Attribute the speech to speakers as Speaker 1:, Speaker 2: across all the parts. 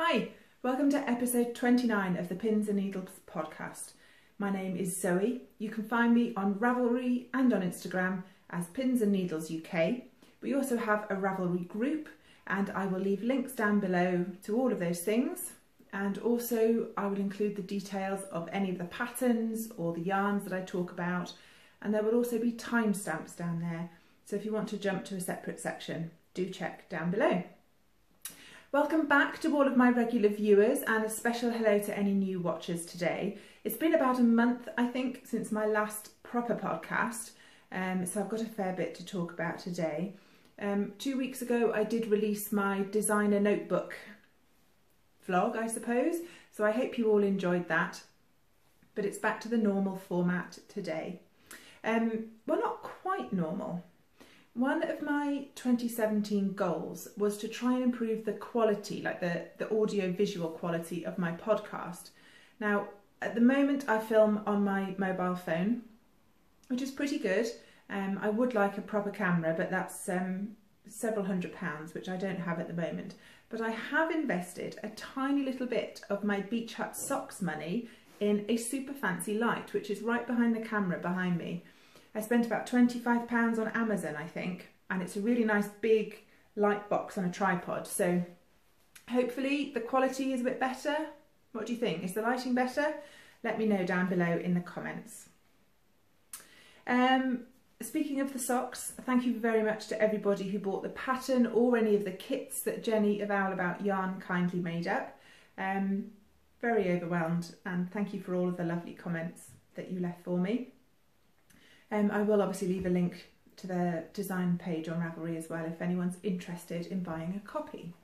Speaker 1: Hi, welcome to episode 29 of the Pins and Needles podcast. My name is Zoe. You can find me on Ravelry and on Instagram as Pins and Needles UK. We also have a Ravelry group and I will leave links down below to all of those things. And also I will include the details of any of the patterns or the yarns that I talk about. And there will also be timestamps down there. So if you want to jump to a separate section, do check down below. Welcome back to all of my regular viewers and a special hello to any new watchers today. It's been about a month, I think, since my last proper podcast, so I've got a fair bit to talk about today. 2 weeks ago I did release my designer notebook vlog, I suppose, so I hope you all enjoyed that, but it's back to the normal format today. Well, not quite normal. One of my 2017 goals was to try and improve the quality, like the audio-visual quality of my podcast. Now, at the moment I film on my mobile phone, which is pretty good. I would like a proper camera, but that's several £100, which I don't have at the moment. But I have invested a tiny little bit of my Beach Hut socks money in a super fancy light, which is right behind the camera behind me. I spent about £25 on Amazon, I think, and it's a really nice big light box on a tripod, so hopefully the quality is a bit better. What do you think? Is the lighting better? Let me know down below in the comments. Speaking of the socks, thank you very much to everybody who bought the pattern or any of the kits that Jenny of Owl About Yarn kindly made up. Very overwhelmed, and thank you for all of the lovely comments that you left for me. I will obviously leave a link to the design page on Ravelry as well if anyone's interested in buying a copy.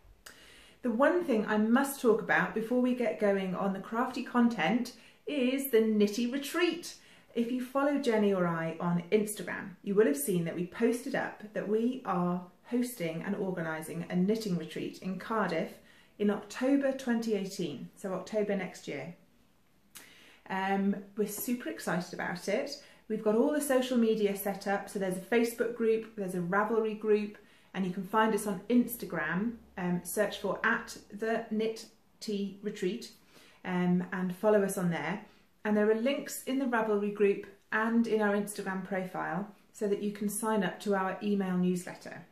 Speaker 1: The one thing I must talk about before we get going on the crafty content is the Knitty Retreat. If you follow Jenny or I on Instagram, you will have seen that we posted up that we are hosting and organising a knitting retreat in Cardiff in October 2018, so October next year. We're super excited about it. We've got all the social media set up, so there's a Facebook group, there's a Ravelry group, and you can find us on Instagram, search for @the_knit_retreat and follow us on there. And there are links in the Ravelry group and in our Instagram profile so that you can sign up to our email newsletter.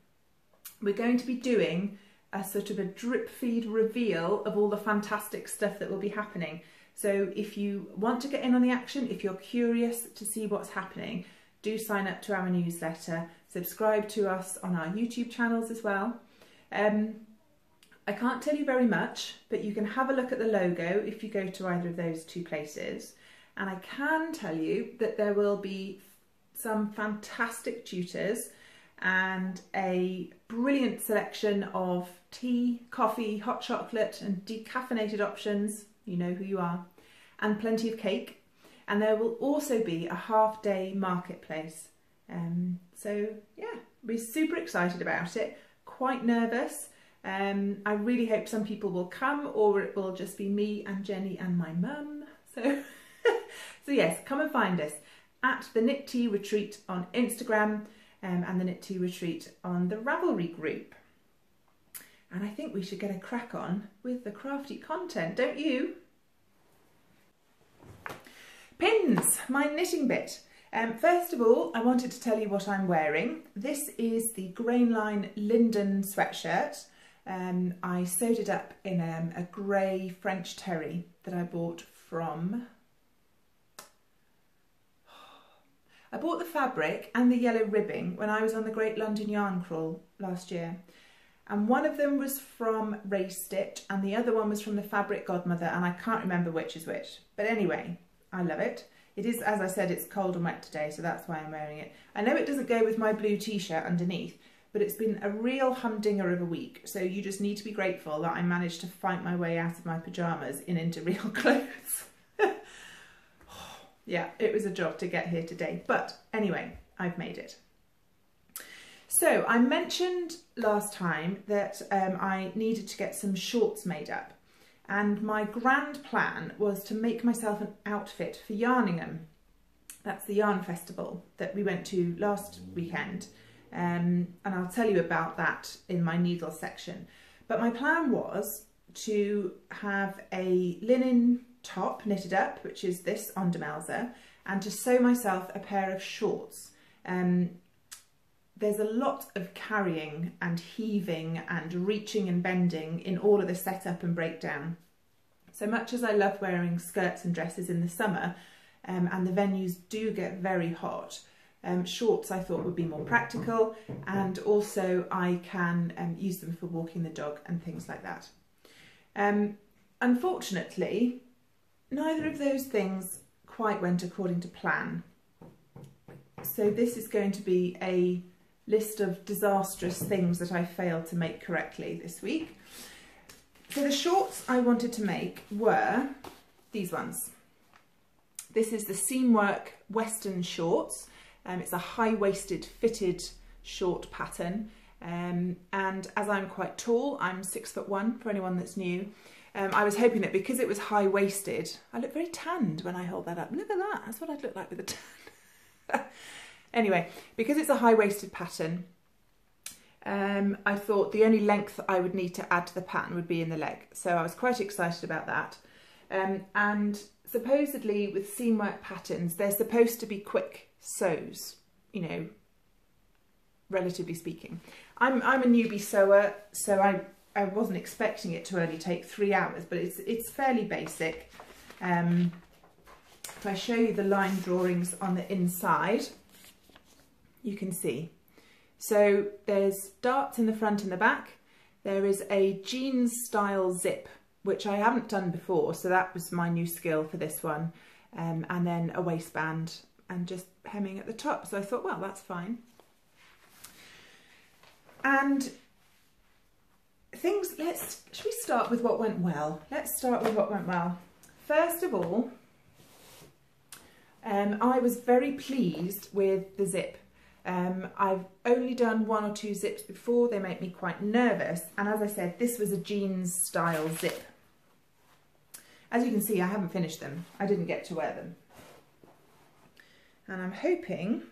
Speaker 1: We're going to be doing a sort of a drip feed reveal of all the fantastic stuff that will be happening. So if you want to get in on the action, if you're curious to see what's happening, do sign up to our newsletter, subscribe to us on our YouTube channels as well. I can't tell you very much, but you can have a look at the logo if you go to either of those two places. And I can tell you that there will be some fantastic tutors and a brilliant selection of tea, coffee, hot chocolate and decaffeinated options. You know who you are, and plenty of cake, and there will also be a half-day marketplace. So yeah, we're super excited about it, quite nervous. I really hope some people will come, or it will just be me and Jenny and my mum. So, so yes, come and find us at the Knit Tea Retreat on Instagram and the Knit Tea Retreat on the Ravelry group. And I think we should get a crack on with the crafty content, don't you? Pins, my knitting bit. First of all, I wanted to tell you what I'm wearing. This is the Grainline Linden sweatshirt. I sewed it up in a grey French terry that I bought from... I bought the fabric and the yellow ribbing when I was on the Great London Yarn Crawl last year. And one of them was from Race Stitch and the other one was from the Fabric Godmother, and I can't remember which is which. But anyway, I love it. It is, as I said, it's cold and wet today, so that's why I'm wearing it. I know it doesn't go with my blue t-shirt underneath, but it's been a real humdinger of a week, so you just need to be grateful that I managed to fight my way out of my pyjamas and into real clothes. Yeah, it was a job to get here today, but anyway, I've made it. So I mentioned last time that I needed to get some shorts made up, and my grand plan was to make myself an outfit for Yarningham. That's the yarn festival that we went to last weekend, and I'll tell you about that in my needle section. But my plan was to have a linen top knitted up, which is this on Demelza, and to sew myself a pair of shorts. There's a lot of carrying and heaving and reaching and bending in all of the setup and breakdown. So much as I love wearing skirts and dresses in the summer, and the venues do get very hot, shorts I thought would be more practical, and also I can use them for walking the dog and things like that. Unfortunately, neither of those things quite went according to plan. So this is going to be a list of disastrous things that I failed to make correctly this week. So the shorts I wanted to make were these ones. This is the Seamwork Western shorts. It's a high-waisted fitted short pattern. And as I'm quite tall, I'm 6'1" for anyone that's new. I was hoping that because it was high-waisted, I look very tanned when I hold that up. Look at that, that's what I'd look like with a tan. Anyway, because it's a high-waisted pattern, I thought the only length I would need to add to the pattern would be in the leg. So I was quite excited about that. And supposedly with seamwork patterns, they're supposed to be quick sews, you know, relatively speaking. I'm a newbie sewer, so I wasn't expecting it to only take 3 hours, but it's fairly basic. If I show you the line drawings on the inside, you can see. So there's darts in the front and the back. There is a jeans style zip, which I haven't done before, so that was my new skill for this one. And then a waistband and just hemming at the top. So I thought, well, that's fine. And things, should we start with what went well? Let's start with what went well. First of all, I was very pleased with the zip. I've only done 1 or 2 zips before. They make me quite nervous, and as I said, this was a jeans style zip. As you can see, I haven't finished them. I didn't get to wear them, and I'm hoping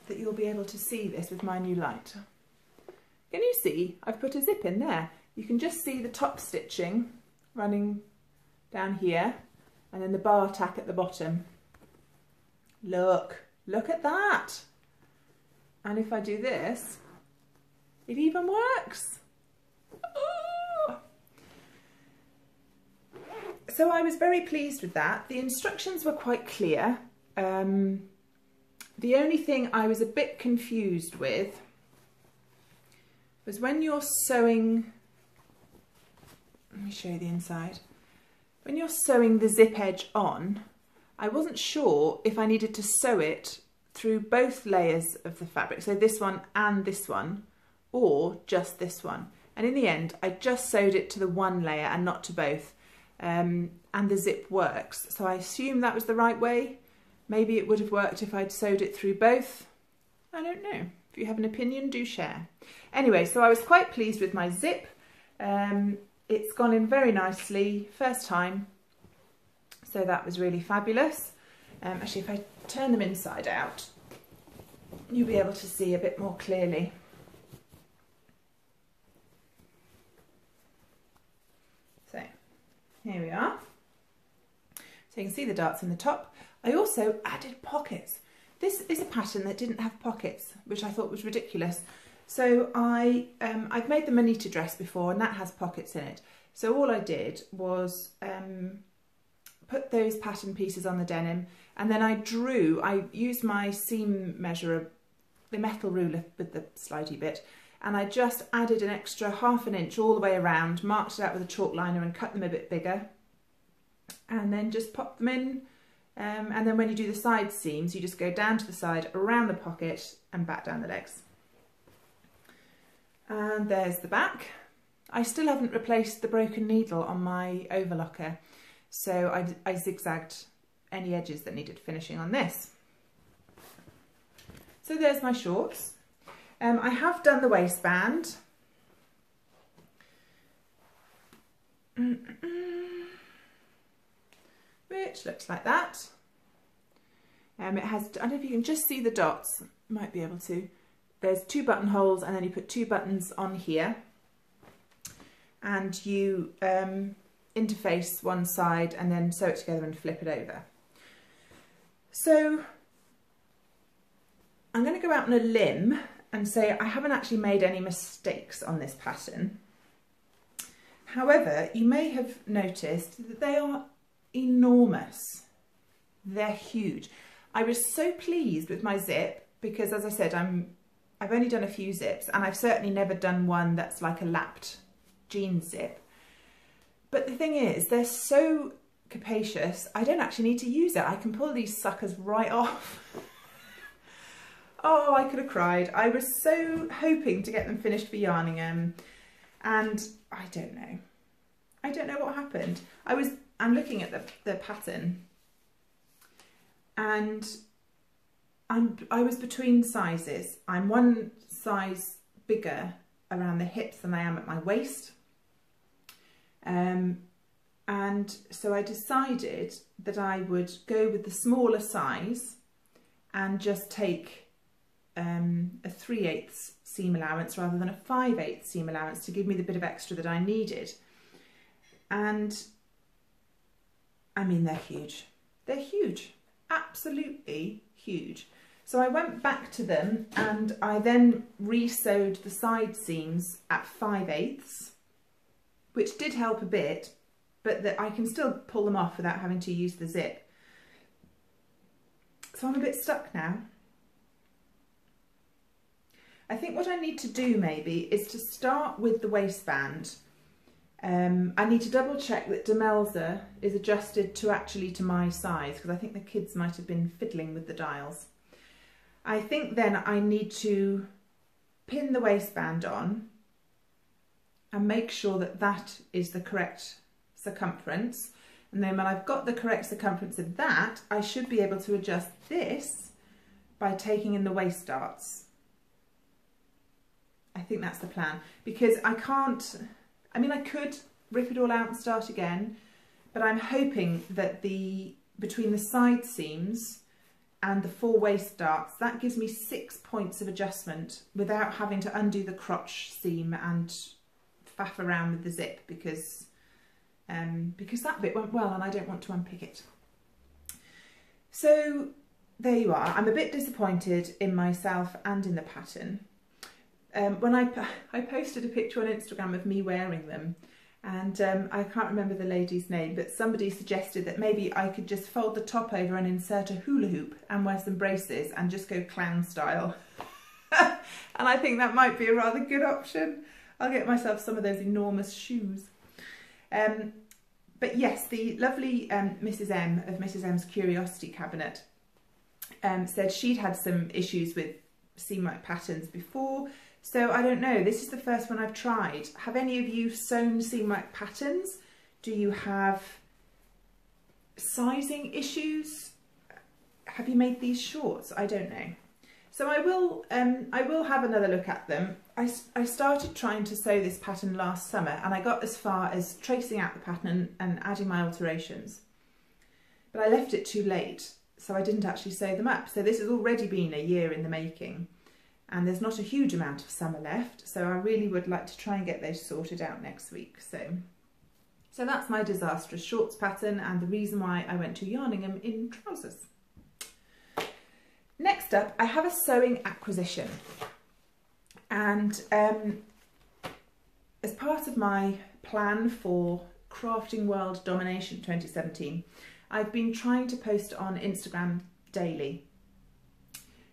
Speaker 1: that you'll be able to see this with my new light. Can you see? I've put a zip in there. You can just see the top stitching running down here, and then the bar tack at the bottom. Look at that. And if I do this, it even works. Ooh. So I was very pleased with that. The instructions were quite clear. The only thing I was a bit confused with was when you're sewing, let me show you the inside. When you're sewing the zip edge on, I wasn't sure if I needed to sew it through both layers of the fabric, so this one and this one, or just this one. And in the end, I just sewed it to the one layer and not to both. And the zip works. So I assume that was the right way. Maybe it would have worked if I'd sewed it through both. I don't know. If you have an opinion, do share. Anyway, so I was quite pleased with my zip. It's gone in very nicely, first time. So that was really fabulous. Actually, if I turn them inside out, you'll be able to see a bit more clearly. So here we are. So you can see the darts in the top. I also added pockets. This is a pattern that didn't have pockets, which I thought was ridiculous. So I've made the Manita dress before, and that has pockets in it. So all I did was put those pattern pieces on the denim, and then I used my seam measurer, the metal ruler with the slidey bit, and I just added an extra ½ inch all the way around, marked it out with a chalk liner and cut them a bit bigger, and then just pop them in. And then when you do the side seams, you just go down to the side, around the pocket, and back down the legs. And there's the back. I still haven't replaced the broken needle on my overlocker, so I zigzagged any edges that needed finishing on this. So there's my shorts. I have done the waistband. Which looks like that. It has, I don't know if you can just see the dots, might be able to. There's 2 buttonholes, and then you put 2 buttons on here. and you interface one side and then sew it together and flip it over. So I'm going to go out on a limb and say I haven't actually made any mistakes on this pattern. However, you may have noticed that they are enormous. They're huge. I was so pleased with my zip because, as I said, I've only done a few zips, and I've certainly never done one that's like a lapped jean zip. But the thing is, they're so capacious, I don't actually need to use it. I can pull these suckers right off. Oh, I could have cried. I was so hoping to get them finished for Yarningham, and I don't know. I don't know what happened. I'm looking at the pattern, and I was between sizes. I'm one size bigger around the hips than I am at my waist. And so I decided that I would go with the smaller size and just take a 3/8 seam allowance rather than a 5/8 seam allowance to give me the bit of extra that I needed. And I mean, they're huge. They're huge, absolutely huge. So I went back to them and I then re-sewed the side seams at 5/8, which did help a bit, but that I can still pull them off without having to use the zip. So I'm a bit stuck now. I think what I need to do maybe is to start with the waistband. I need to double check that Demelza is adjusted to my size, because I think the kids might have been fiddling with the dials. I think then I need to pin the waistband on and make sure that that is the correct circumference. And then when I've got the correct circumference of that, I should be able to adjust this by taking in the waist darts. I think that's the plan, because I could rip it all out and start again, but I'm hoping that between the side seams and the 4 waist darts, that gives me 6 points of adjustment without having to undo the crotch seam and faff around with the zip, because that bit went well and I don't want to unpick it. So there you are. I'm a bit disappointed in myself and in the pattern. When I posted a picture on Instagram of me wearing them, and I can't remember the lady's name, but somebody suggested that maybe I could just fold the top over and insert a hula hoop and wear some braces and just go clown style. And I think that might be a rather good option. I'll get myself some of those enormous shoes. But yes, the lovely Mrs. M of Mrs. M's Curiosity Cabinet said she'd had some issues with seam-like patterns before. So I don't know, this is the first one I've tried. Have any of you sewn seam-like patterns? Do you have sizing issues? Have you made these shorts? I don't know. So I will have another look at them. I started trying to sew this pattern last summer, and I got as far as tracing out the pattern and adding my alterations. But I left it too late, so I didn't actually sew them up. So this has already been a year in the making, and there's not a huge amount of summer left. So I really would like to try and get those sorted out next week. So that's my disastrous shorts pattern, and the reason why I went to Yarningham in trousers. Next up, I have a sewing acquisition, and as part of my plan for Crafting World Domination 2017, I've been trying to post on Instagram daily,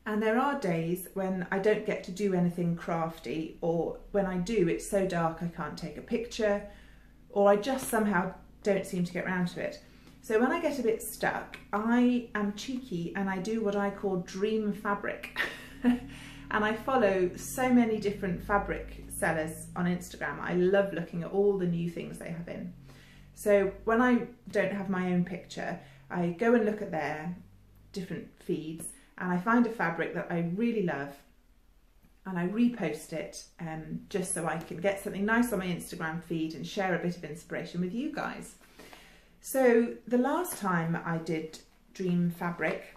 Speaker 1: and there are days when I don't get to do anything crafty, or when I do, it's so dark I can't take a picture, or I just somehow don't seem to get around to it. So when I get a bit stuck, I am cheeky and I do what I call dream fabric. And I follow so many different fabric sellers on Instagram. I love looking at all the new things they have in. So when I don't have my own picture, I go and look at their different feeds, and I find a fabric that I really love, and I repost it just so I can get something nice on my Instagram feed and share a bit of inspiration with you guys. So the last time I did Dream Fabric,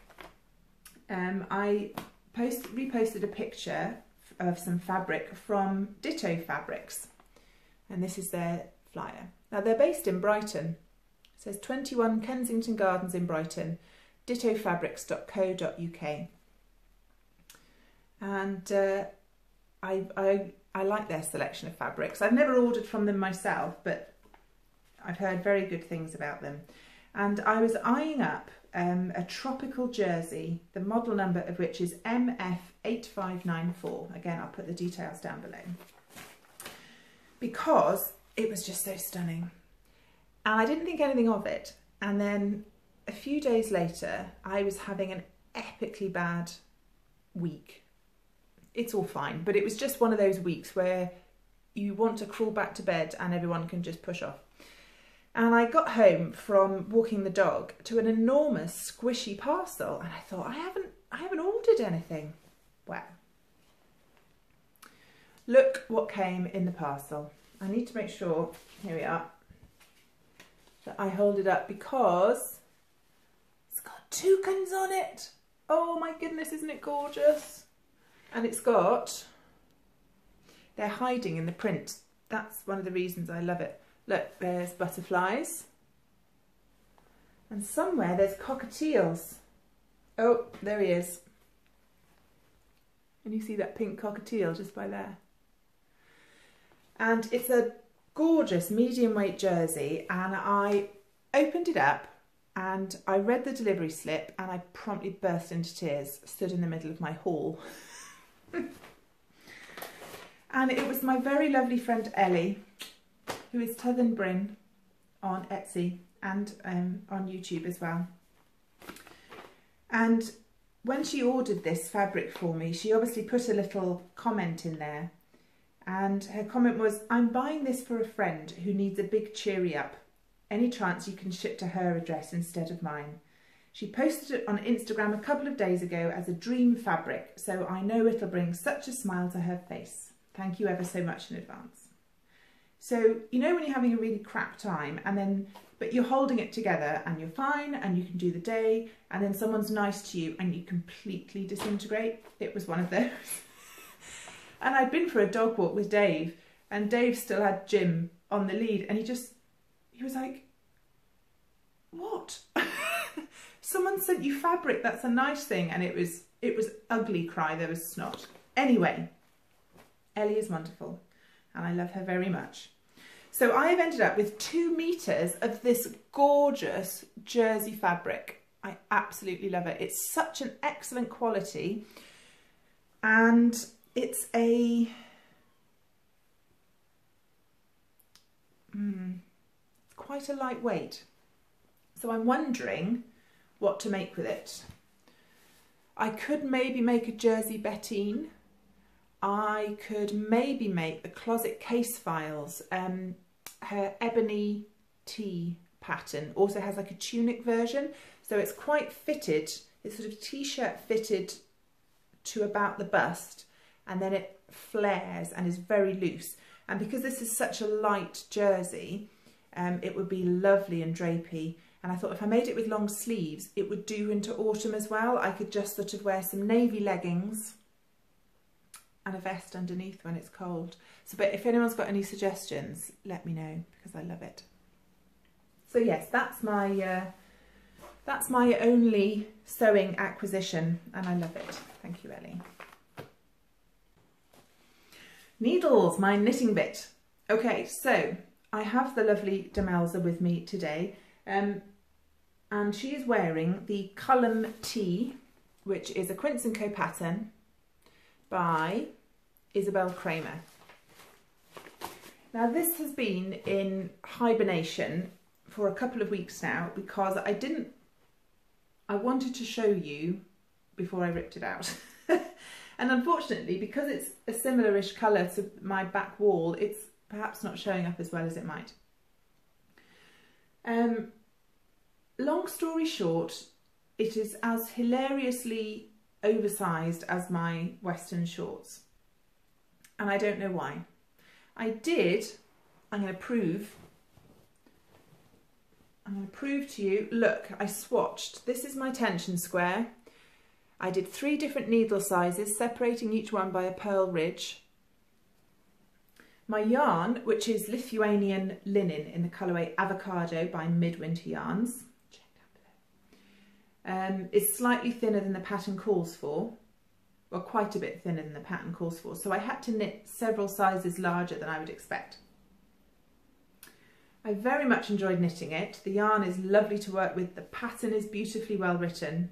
Speaker 1: I reposted a picture of some fabric from Ditto Fabrics, And this is their flyer. Now they're based in Brighton. It says 21 Kensington Gardens in Brighton, dittofabrics.co.uk. And I like their selection of fabrics. I've never ordered from them myself, but I've heard very good things about them. And I was eyeing up a tropical jersey, the model number of which is MF8594. Again, I'll put the details down below. Because it was just so stunning. And I didn't think anything of it. And then a few days later, I was having an epically bad week. It's all fine, but it was just one of those weeks where you want to crawl back to bed and everyone can just push off. And I got home from walking the dog to an enormous squishy parcel, and I thought, I haven't ordered anything. Well, look what came in the parcel. I need to make sure, here we are, that I hold it up because it's got toucans on it. Oh my goodness, isn't it gorgeous? And it's got, they're hiding in the print. That's one of the reasons I love it. Look, there's butterflies. And somewhere there's cockatiels. Oh, there he is. And you see that pink cockatiel just by there. And it's a gorgeous medium weight jersey, and I opened it up and I read the delivery slip and I promptly burst into tears, stood in the middle of my hall. And it was my very lovely friend Ellie, who is Touthern Bryn on Etsy and on YouTube as well. And when she ordered this fabric for me, she obviously put a little comment in there. And her comment was, I'm buying this for a friend who needs a big cheery up. Any chance you can ship to her address instead of mine? She posted it on Instagram a couple of days ago as a dream fabric, so I know it'll bring such a smile to her face. Thank you ever so much in advance. So, you know when you're having a really crap time but you're holding it together and you're fine and you can do the day, and then someone's nice to you and you completely disintegrate? It was one of those. And I'd been for a dog walk with Dave, and Dave still had Jim on the lead, and he was like, what? Someone sent you fabric, that's a nice thing. And it was ugly cry, there was snot. Anyway, Ellie is wonderful and I love her very much. So I have ended up with 2 meters of this gorgeous jersey fabric. I absolutely love it. It's such an excellent quality, and it's it's quite a lightweight. So I'm wondering what to make with it. I could maybe make a jersey bettine. I could maybe make the closet case files. Her ebony tee pattern also has like a tunic version, so it's quite fitted. It's sort of t-shirt fitted to about the bust, and then it flares and is very loose. And because this is such a light jersey, it would be lovely and drapey. And I thought if I made it with long sleeves, it would do into autumn as well. I could just sort of wear some navy leggings and a vest underneath when it's cold. So, but if anyone's got any suggestions, let me know, because I love it. So yes, that's my only sewing acquisition, and I love it. Thank you, Ellie. Needles, my knitting bit. Okay, so I have the lovely Demelza with me today, and she is wearing the Cullum Tee, which is a Quince & Co pattern by Isabel Kramer. Now this has been in hibernation for a couple of weeks now because I wanted to show you before I ripped it out. And unfortunately, because it's a similar-ish colour to my back wall, it's perhaps not showing up as well as it might. Long story short, it is as hilariously oversized as my Western shorts. And I don't know why. I'm going to prove to you. Look, I swatched. This is my tension square. I did 3 different needle sizes, separating each one by a pearl ridge. My yarn, which is Lithuanian linen in the colourway Avocado by Midwinter Yarns, check down below, is slightly thinner than the pattern calls for, or quite a bit thinner than the pattern calls for, so I had to knit several sizes larger than I would expect. I very much enjoyed knitting it. The yarn is lovely to work with, the pattern is beautifully well written,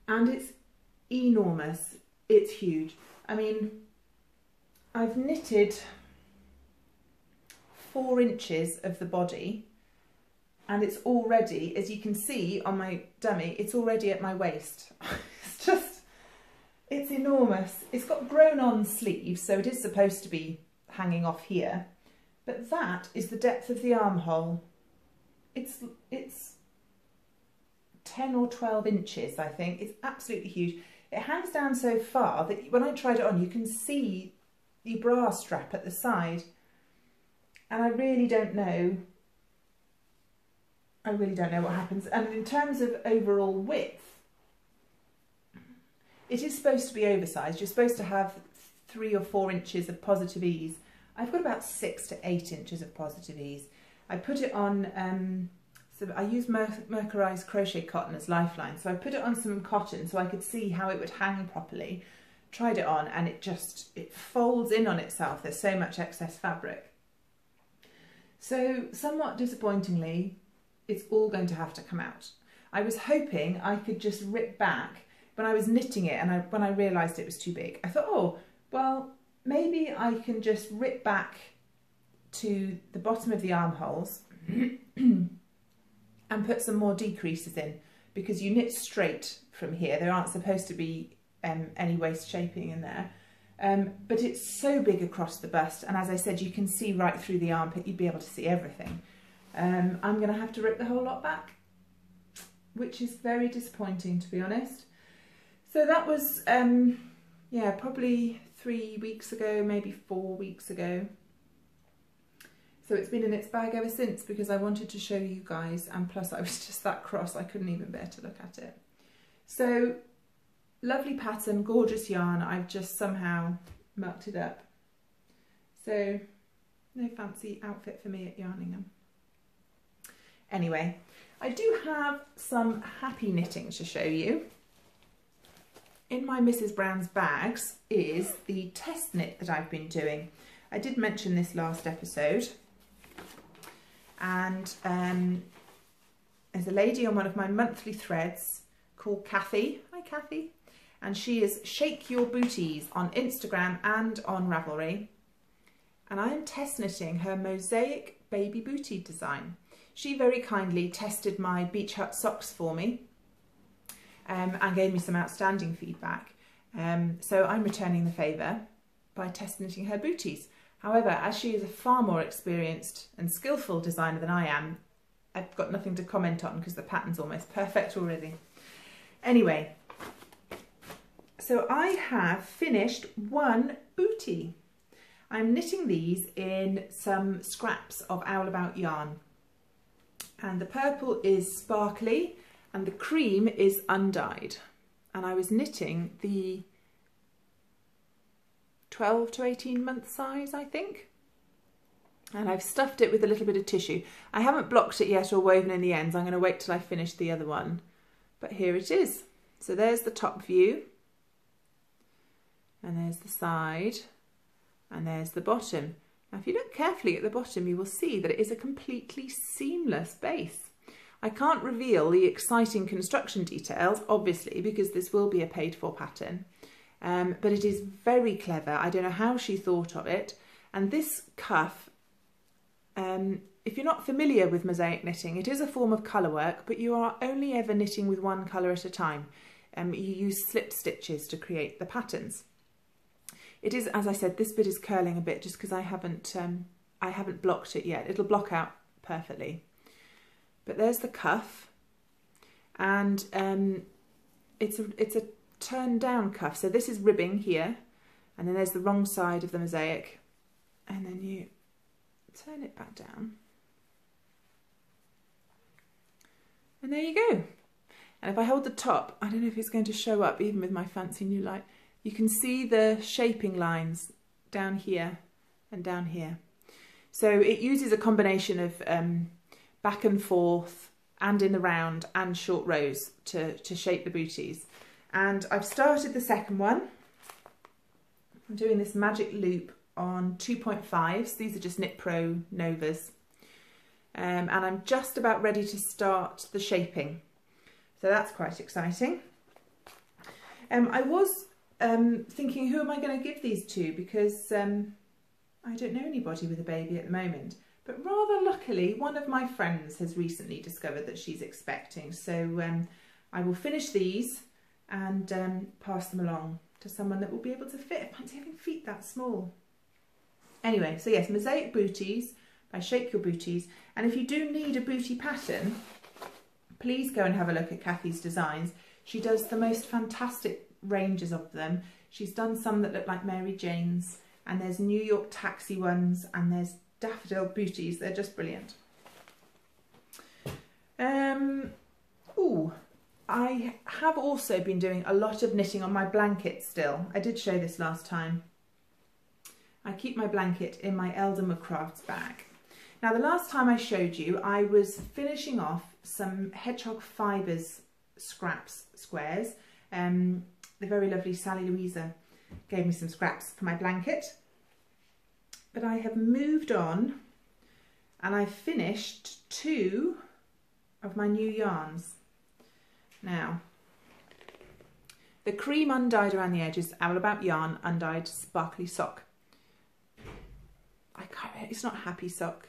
Speaker 1: and it's enormous, it's huge. I mean, I've knitted 4 inches of the body, and it's already, as you can see on my dummy, it's already at my waist. It's enormous. It's got grown on sleeves, so it is supposed to be hanging off here, but that is the depth of the armhole. It's 10 or 12 inches, I think. It's absolutely huge. It hangs down so far that when I tried it on, you can see the bra strap at the side, and I really don't know what happens. And in terms of overall width, it is supposed to be oversized. You're supposed to have 3 or 4 inches of positive ease. I've got about 6 to 8 inches of positive ease. I put it on, so I use mercerized crochet cotton as lifeline. So I put it on some cotton so I could see how it would hang properly. Tried it on, and it folds in on itself. There's so much excess fabric. So somewhat disappointingly, it's all going to have to come out. I was hoping I could just rip back when I was knitting it, and when I realised it was too big. I thought, oh, well, maybe I can just rip back to the bottom of the armholes and put some more decreases in, because you knit straight from here. There aren't supposed to be any waist shaping in there. But it's so big across the bust, and as I said, you can see right through the armpit. You'd be able to see everything. I'm going to have to rip the whole lot back, which is very disappointing, to be honest. So that was, yeah, probably 3 weeks ago, maybe 4 weeks ago. So it's been in its bag ever since, because I wanted to show you guys, and plus I was just that cross, I couldn't even bear to look at it. So, lovely pattern, gorgeous yarn. I've just somehow mucked it up. So, no fancy outfit for me at Yarningham. Anyway, I do have some happy knitting to show you. In my Mrs. Brown's bags is the test knit that I've been doing. I did mention this last episode, and there's a lady on one of my monthly threads called Kathy. Hi Kathy. And she is Shakeyourbooties on Instagram and on Ravelry. And I am test knitting her Mosaic baby bootie design. She very kindly tested my beach hut socks for me, and gave me some outstanding feedback. So I'm returning the favour by test knitting her booties. However, as she is a far more experienced and skillful designer than I am, I've got nothing to comment on because the pattern's almost perfect already. Anyway, so I have finished one bootie. I'm knitting these in some scraps of Owl About yarn. And the purple is sparkly, and the cream is undyed. And I was knitting the 12 to 18 month size, I think. And I've stuffed it with a little bit of tissue. I haven't blocked it yet or woven in the ends. I'm going to wait till I finish the other one. But here it is. So there's the top view. And there's the side. And there's the bottom. Now if you look carefully at the bottom, you will see that it is a completely seamless base. I can't reveal the exciting construction details, obviously, because this will be a paid for pattern, but it is very clever. I don't know how she thought of it. And this cuff, if you're not familiar with mosaic knitting, it is a form of colour work, but you are only ever knitting with one colour at a time. You use slip stitches to create the patterns. It is, as I said, this bit is curling a bit just because I haven't blocked it yet. It'll block out perfectly. But there's the cuff, and it's a turned down cuff. So this is ribbing here, and then there's the wrong side of the mosaic, and then you turn it back down, and there you go. And if I hold the top, I don't know if it's going to show up even with my fancy new light. You can see the shaping lines down here and down here. So it uses a combination of back and forth and in the round and short rows to shape the booties. And I've started the second one. I'm doing this magic loop on 2.5s. These are just Knit Pro Novas. And I'm just about ready to start the shaping. So that's quite exciting. I was thinking, who am I going to give these to? Because I don't know anybody with a baby at the moment. But rather luckily, one of my friends has recently discovered that she's expecting. So I will finish these and pass them along to someone that will be able to fit. I fancy having feet that small. Anyway, so yes, Mosaic Booties by Shakeyourbooties. And if you do need a bootie pattern, please go and have a look at Kathy's designs. She does the most fantastic ranges of them. She's done some that look like Mary Jane's, and there's New York taxi ones, and there's daffodil booties. They're just brilliant. I have also been doing a lot of knitting on my blanket still. I did show this last time. I keep my blanket in my Elderma Crafts bag. Now, the last time I showed you, I was finishing off some hedgehog fibres scraps squares. The very lovely Sally Louisa gave me some scraps for my blanket. But I have moved on and I finished 2 of my new yarns. Now, the cream undyed around the edges, Owl About Yarn undyed sparkly sock. It's not Happy Sock.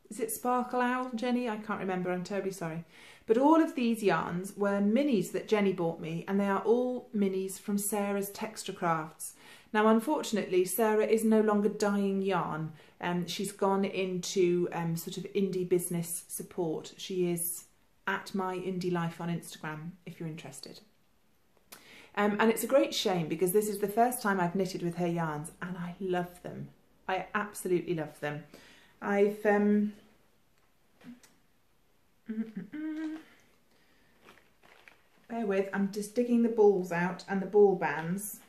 Speaker 1: Is it Sparkle Owl, Jenny? I can't remember, I'm terribly sorry. But all of these yarns were minis that Jenny bought me, and they are all minis from Sara's Texture Crafts. Now, unfortunately, Sara is no longer dyeing yarn. She's gone into sort of indie business support. She is at My Indie Life on Instagram, if you're interested. And it's a great shame because this is the first time I've knitted with her yarns, and I love them. I absolutely love them. I've bear with, I'm just digging the balls out and the ball bands,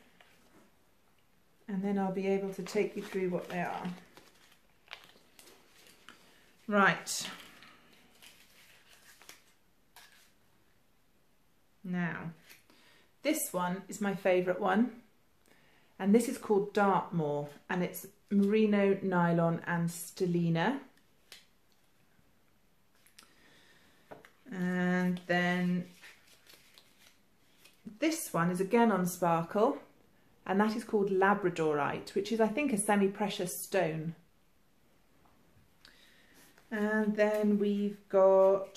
Speaker 1: and then I'll be able to take you through what they are. Right. Now, this one is my favourite one, and this is called Dartmoor, and it's merino, nylon and stellina. And then this one is again on sparkle, and that is called Labradorite, which is, I think, a semi-precious stone. And then we've got,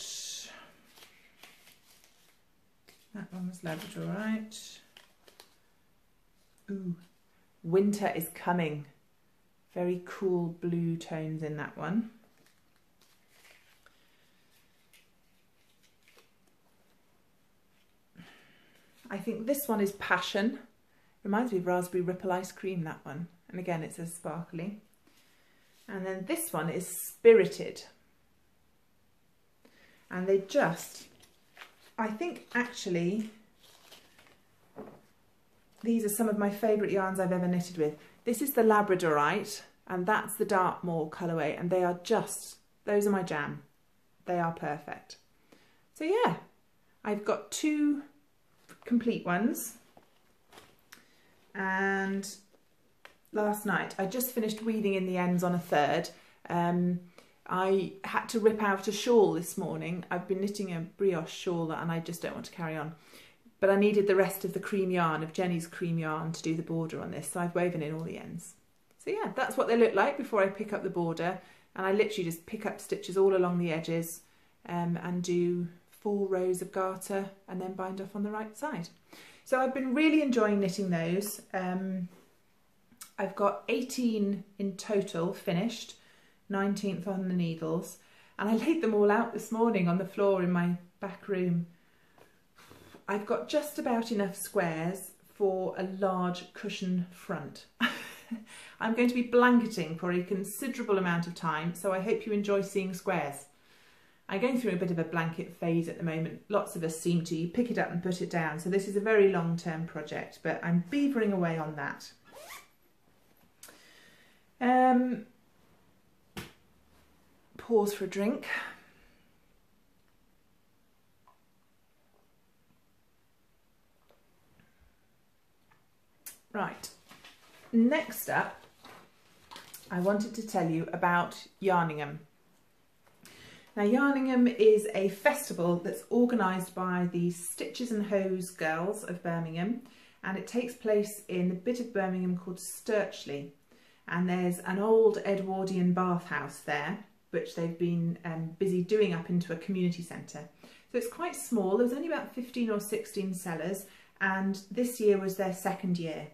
Speaker 1: that one was Labradorite. Ooh, Winter is Coming. Very cool blue tones in that one. I think this one is Passion. Reminds me of Raspberry Ripple Ice Cream, that one. And again, it says sparkly. And then this one is Spirited. And they just, I think actually, these are some of my favourite yarns I've ever knitted with. This is the Labradorite, and that's the Dartmoor colourway, and they are just, those are my jam. They are perfect. So yeah, I've got 2 complete ones, and last night I just finished weaving in the ends on a third. I had to rip out a shawl this morning. I've been knitting a brioche shawl and I just don't want to carry on. But I needed the rest of the cream yarn, of Jenny's cream yarn, to do the border on this, so I've woven in all the ends. So yeah, that's what they look like before I pick up the border, and I literally just pick up stitches all along the edges and do 4 rows of garter and then bind off on the right side. So I've been really enjoying knitting those. I've got 18 in total finished, 19th on the needles, and I laid them all out this morning on the floor in my back room. I've got just about enough squares for a large cushion front. I'm going to be blanketing for a considerable amount of time, so I hope you enjoy seeing squares. I'm going through a bit of a blanket phase at the moment. Lots of us seem to. You pick it up and put it down, so this is a very long-term project, but I'm beavering away on that. pause for a drink. Right, next up, I wanted to tell you about Yarningham. Now, Yarningham is a festival that's organised by the Stitches and Hose girls of Birmingham, and it takes place in a bit of Birmingham called Sturchley. And there's an old Edwardian bathhouse there, which they've been busy doing up into a community centre. So it's quite small. There was only about 15 or 16 sellers, and this year was their second year.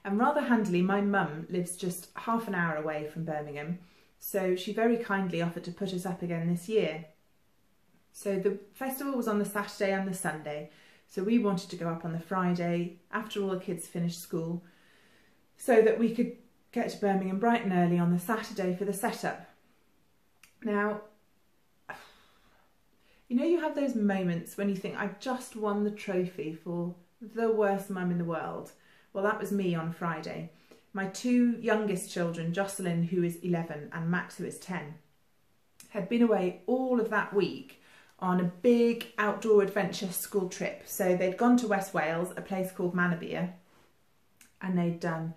Speaker 1: And rather handily, my mum lives just half an hour away from Birmingham, so she very kindly offered to put us up again this year. So the festival was on the Saturday and the Sunday, so we wanted to go up on the Friday after all the kids finished school, so that we could get to Birmingham bright and early on the Saturday for the setup. Now, you know, you have those moments when you think, I've just won the trophy for the worst mum in the world. Well, that was me on Friday. My two youngest children, Jocelyn, who is 11, and Max, who is 10, had been away all of that week on a big outdoor adventure school trip. So they'd gone to West Wales, a place called Bryonybear, and they'd done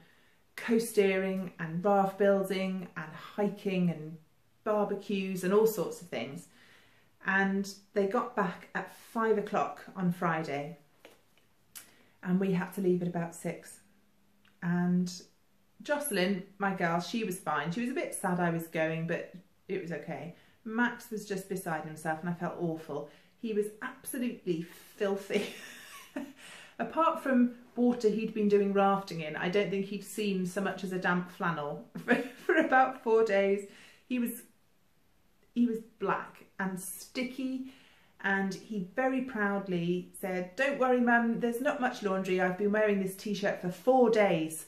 Speaker 1: coasteering and raft building and hiking and barbecues and all sorts of things. And they got back at 5 o'clock on Friday, and we had to leave at about 6. And Jocelyn, my girl, she was fine. She was a bit sad I was going, but it was okay. Max was just beside himself, and I felt awful. He was absolutely filthy. Apart from water he'd been doing rafting in, I don't think he'd seen so much as a damp flannel for about 4 days. He was black and sticky, and he very proudly said, "Don't worry, Mum, there's not much laundry. I've been wearing this t-shirt for 4 days."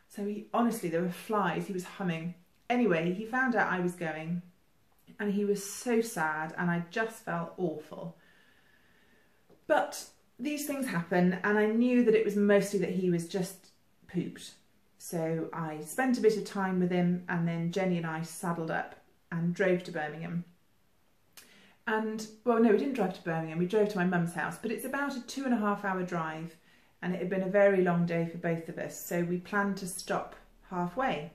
Speaker 1: So he, honestly, there were flies. He was humming. Anyway, he found out I was going, and he was so sad, and I just felt awful. But these things happen, and I knew that it was mostly that he was just pooped. So I spent a bit of time with him, and then Jenny and I saddled up and drove to Birmingham. And, well, no, we didn't drive to Birmingham, we drove to my mum's house, but it's about a 2.5 hour drive, and it had been a very long day for both of us, so we planned to stop halfway.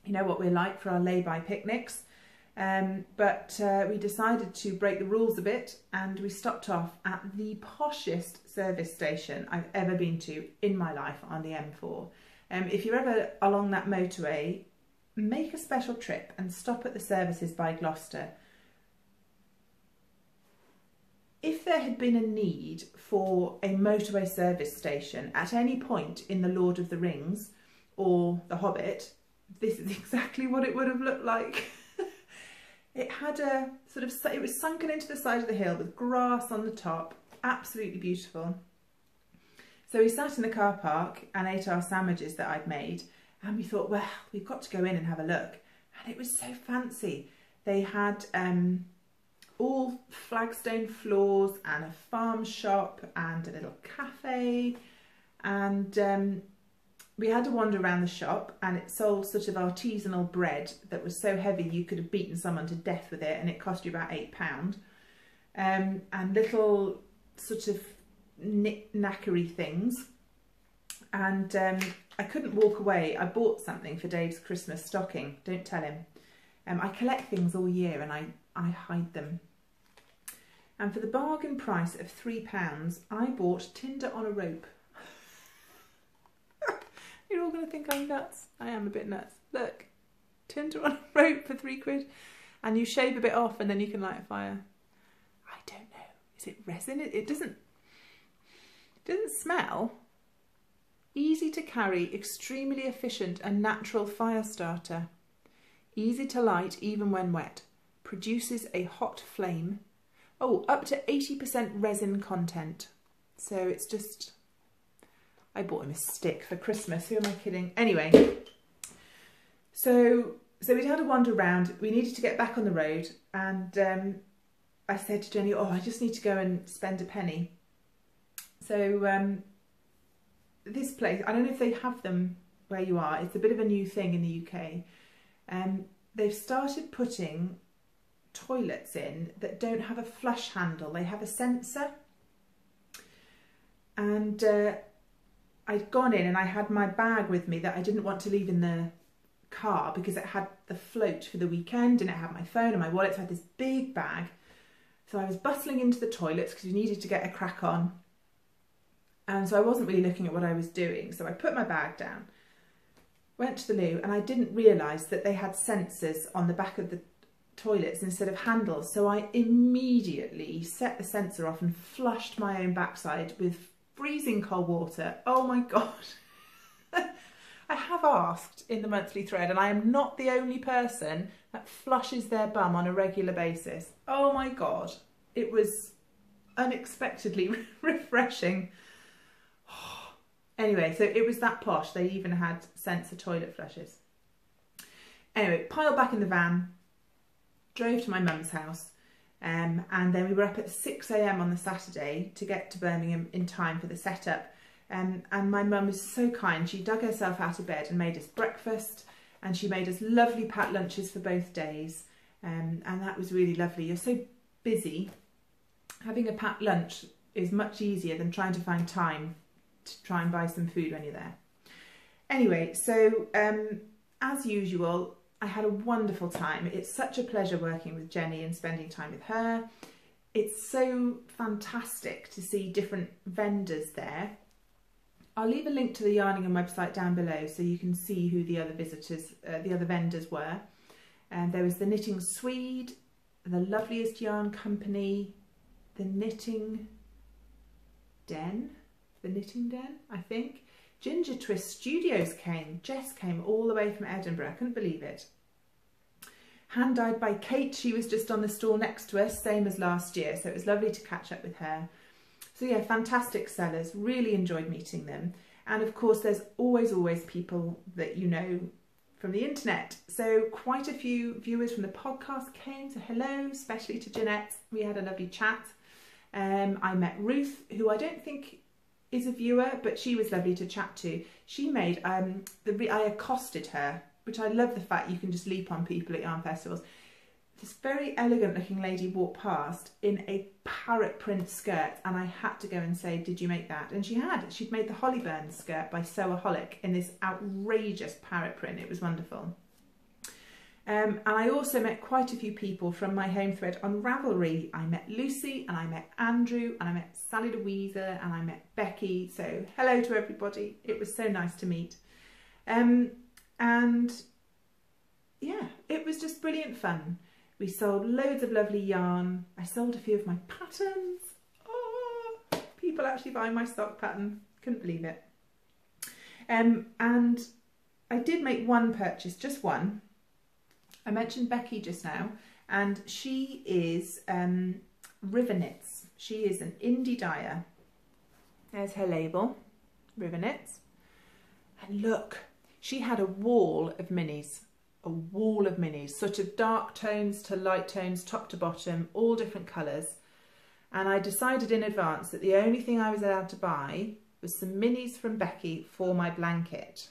Speaker 1: You know what we're like for our lay-by picnics, but we decided to break the rules a bit, and we stopped off at the poshest service station I've ever been to in my life on the M4. If you're ever along that motorway, make a special trip and stop at the services by Gloucester. If there had been a need for a motorway service station at any point in The Lord of the Rings or The Hobbit, this is exactly what it would have looked like. It had a sort of, it was sunken into the side of the hill with grass on the top, absolutely beautiful. So we sat in the car park and ate our sandwiches that I'd made, and we thought, well, we've got to go in and have a look. And it was so fancy. They had all flagstone floors and a farm shop and a little cafe, and we had to wander around the shop, and it sold sort of artisanal bread that was so heavy you could have beaten someone to death with it, and it cost you about £8. And little sort of knick-knackery things, and I couldn't walk away. I bought something for Dave's Christmas stocking, don't tell him. I collect things all year, and I hide them. And for the bargain price of £3, I bought tinder on a rope. You're all going to think I'm nuts. I am a bit nuts. Look, tinder on a rope for £3, and you shave a bit off, and then you can light a fire. I don't know. Is it resin? It doesn't smell. Easy to carry, extremely efficient and natural fire starter. Easy to light even when wet. Produces a hot flame. Oh, up to 80% resin content. So it's just... I bought him a stick for Christmas. Who am I kidding? Anyway, so we'd had a wander around. We needed to get back on the road, and I said to Jenny, "Oh, I just need to go and spend a penny." So this place, I don't know if they have them where you are, it's a bit of a new thing in the UK. They've started putting toilets in that don't have a flush handle, they have a sensor. And I'd gone in and I had my bag with me that I didn't want to leave in the car because it had the float for the weekend and it had my phone and my wallet, so I had this big bag. So I was bustling into the toilets because you needed to get a crack on. And so I wasn't really looking at what I was doing. So I put my bag down, went to the loo, and I didn't realise that they had sensors on the back of the toilets instead of handles. So I immediately set the sensor off and flushed my own backside with freezing cold water. Oh my God. I have asked in the monthly thread, and I am not the only person that flushes their bum on a regular basis. Oh my God. It was unexpectedly refreshing. Anyway, so it was that posh. They even had sensor toilet flushes. Anyway, piled back in the van, drove to my mum's house, and then we were up at 6 AM on the Saturday to get to Birmingham in time for the setup. And my mum was so kind. She dug herself out of bed and made us breakfast, and she made us lovely packed lunches for both days. And that was really lovely. You're so busy. Having a packed lunch is much easier than trying to find time to try and buy some food when you're there. Anyway, so as usual, I had a wonderful time. It's such a pleasure working with Jenny and spending time with her. It's so fantastic to see different vendors there. I'll leave a link to the Yarningham website down below so you can see who the other the other vendors were. And there was the Knitting Swede, the Loveliest Yarn Company, the Knitting Den, I think. Ginger Twist Studios came. Jess came all the way from Edinburgh. I couldn't believe it. Hand dyed by Kate. She was just on the stall next to us, same as last year. So it was lovely to catch up with her. So yeah, fantastic sellers. Really enjoyed meeting them. And of course, there's always people that you know from the internet. So quite a few viewers from the podcast came. So hello, especially to Jeanette. We had a lovely chat. I met Ruth, who I don't think is a viewer, but she was lovely to chat to. She made, I accosted her, which I love the fact you can just leap on people at yarn festivals. This very elegant looking lady walked past in a parrot print skirt, and I had to go and say, did you make that? And she had. She'd made the Hollyburn skirt by Sewaholic in this outrageous parrot print. It was wonderful. And I also met quite a few people from my home thread on Ravelry. I met Lucy, and I met Andrew, and I met Sally Louisa, and I met Becky. So hello to everybody. It was so nice to meet. And yeah, it was just brilliant fun. We sold loads of lovely yarn. I sold a few of my patterns. Oh, people actually buying my stock pattern. Couldn't believe it. And I did make one purchase, just one. I mentioned Becky just now, and she is River Knits. She is an indie dyer. There's her label, River Knits. And look, she had a wall of minis. A wall of minis, sort of dark tones to light tones, top to bottom, all different colours. And I decided in advance that the only thing I was allowed to buy was some minis from Becky for my blanket.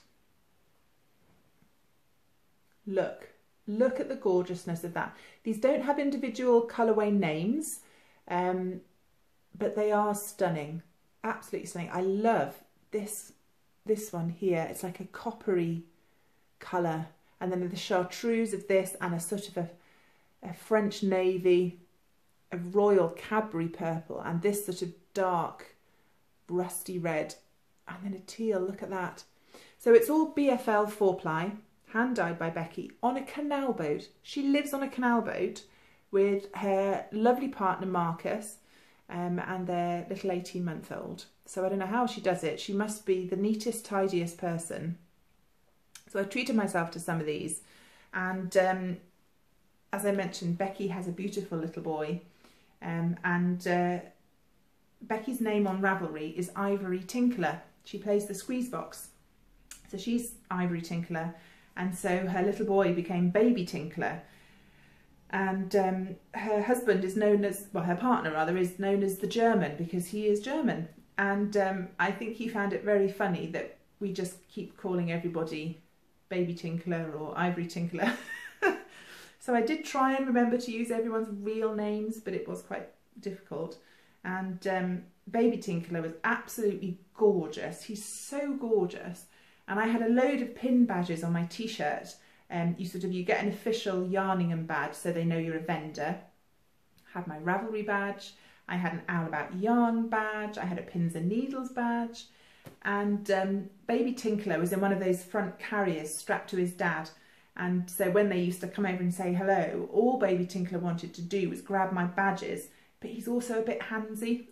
Speaker 1: Look at the gorgeousness of that. These don't have individual colourway names, but they are stunning, absolutely stunning. I love this one here. It's like a coppery colour. And then the chartreuse of this, and a sort of a French navy, a royal Cadbury purple, and this sort of dark rusty red, and then a teal. Look at that. So it's all BFL 4-ply, hand dyed by Becky on a canal boat. She lives on a canal boat with her lovely partner Marcus and their little 18-month-old. So I don't know how she does it. She must be the neatest, tidiest person. So I treated myself to some of these, and as I mentioned, Becky has a beautiful little boy, and Becky's name on Ravelry is Ivory Tinkler. She plays the squeeze box, so she's Ivory Tinkler, and so her little boy became Baby Tinkler, and her husband is known as, well, her partner rather, is known as the German because he is German, and I think he found it very funny that we just keep calling everybody Baby Tinkler or Ivory Tinkler. So I did try and remember to use everyone's real names, but it was quite difficult. And Baby Tinkler was absolutely gorgeous. He's so gorgeous. And I had a load of pin badges on my t-shirt. You get an official Yarningham badge so they know you're a vendor. I had my Ravelry badge. I had an Owl About Yarn badge. I had a Pins and Needles badge. And Baby Tinkler was in one of those front carriers strapped to his dad. And so when they used to come over and say hello, all Baby Tinkler wanted to do was grab my badges, but he's also a bit handsy.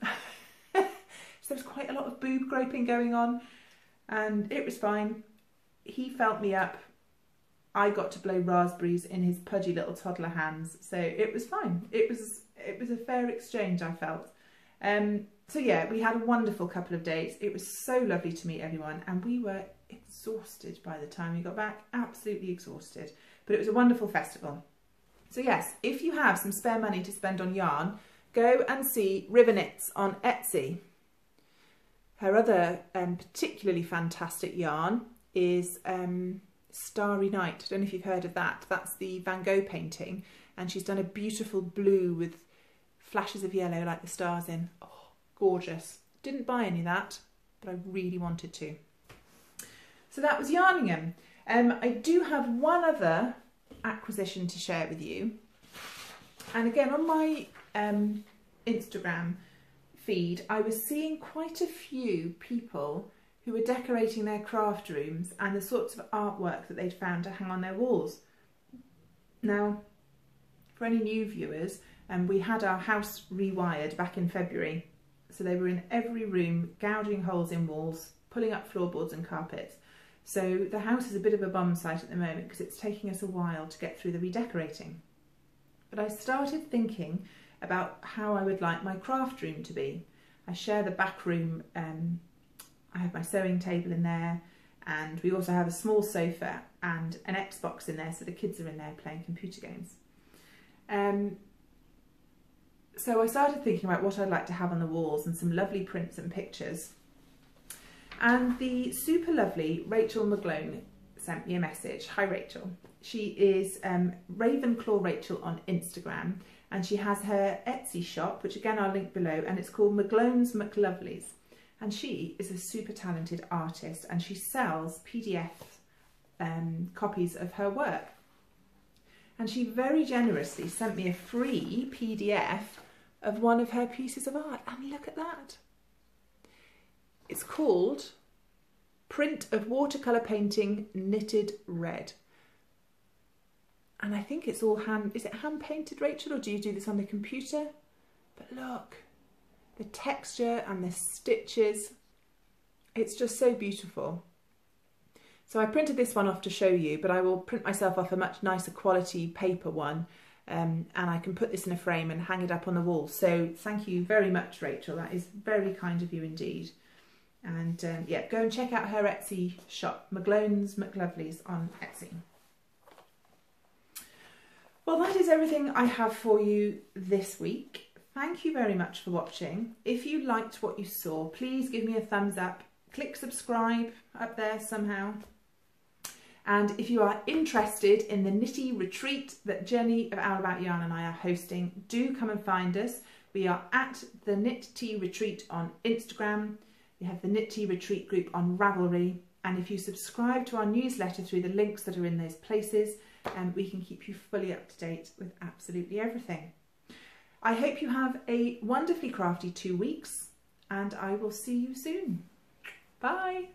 Speaker 1: So there's quite a lot of boob groping going on, and it was fine. He felt me up. I got to blow raspberries in his pudgy little toddler hands, so it was fine. It was a fair exchange, I felt. So yeah, we had a wonderful couple of days. It was so lovely to meet everyone, and we were exhausted by the time we got back, absolutely exhausted. But it was a wonderful festival. So yes, if you have some spare money to spend on yarn, go and see River Knits on Etsy. Her other particularly fantastic yarn is Starry Night. I don't know if you've heard of that. That's the Van Gogh painting, and she's done a beautiful blue with flashes of yellow like the stars in. Oh, gorgeous. Didn't buy any of that, but I really wanted to. So that was Yarningham. I do have one other acquisition to share with you. And again, on my Instagram feed, I was seeing quite a few people who were decorating their craft rooms and the sorts of artwork that they'd found to hang on their walls. Now, for any new viewers, we had our house rewired back in February. So they were in every room, gouging holes in walls, pulling up floorboards and carpets. So the house is a bit of a bum site at the moment because it's taking us a while to get through the redecorating. But I started thinking about how I would like my craft room to be. I share the back room. I have my sewing table in there, and we also have a small sofa and an Xbox in there, so the kids are in there playing computer games. So I started thinking about what I'd like to have on the walls and some lovely prints and pictures. And the super lovely Rachel McGlone sent me a message. Hi Rachel. She is Ravenclaw Rachel on Instagram, and she has her Etsy shop, which again I'll link below, and it's called McGlone's McLovelies. And she is a super talented artist, and she sells PDF copies of her work. And she very generously sent me a free PDF of one of her pieces of art. And look at that. It's called Print of Watercolour Painting Knitted Red. And I think it's all is it hand painted, Rachel, or do you do this on the computer? But look, the texture and the stitches, it's just so beautiful. So I printed this one off to show you, but I will print myself off a much nicer quality paper one, and I can put this in a frame and hang it up on the wall. So thank you very much, Rachel. That is very kind of you indeed. And yeah, go and check out her Etsy shop, McGlone's McLovelies on Etsy. Well, that is everything I have for you this week. Thank you very much for watching. If you liked what you saw, please give me a thumbs up. Click subscribe up there somehow. And if you are interested in the Knitty Retreat that Jenny of Owl About Yarn and I are hosting, do come and find us. We are at the Knit Tea Retreat on Instagram. We have the Knit Tea Retreat group on Ravelry. And if you subscribe to our newsletter through the links that are in those places, we can keep you fully up to date with absolutely everything. I hope you have a wonderfully crafty 2 weeks, and I will see you soon. Bye.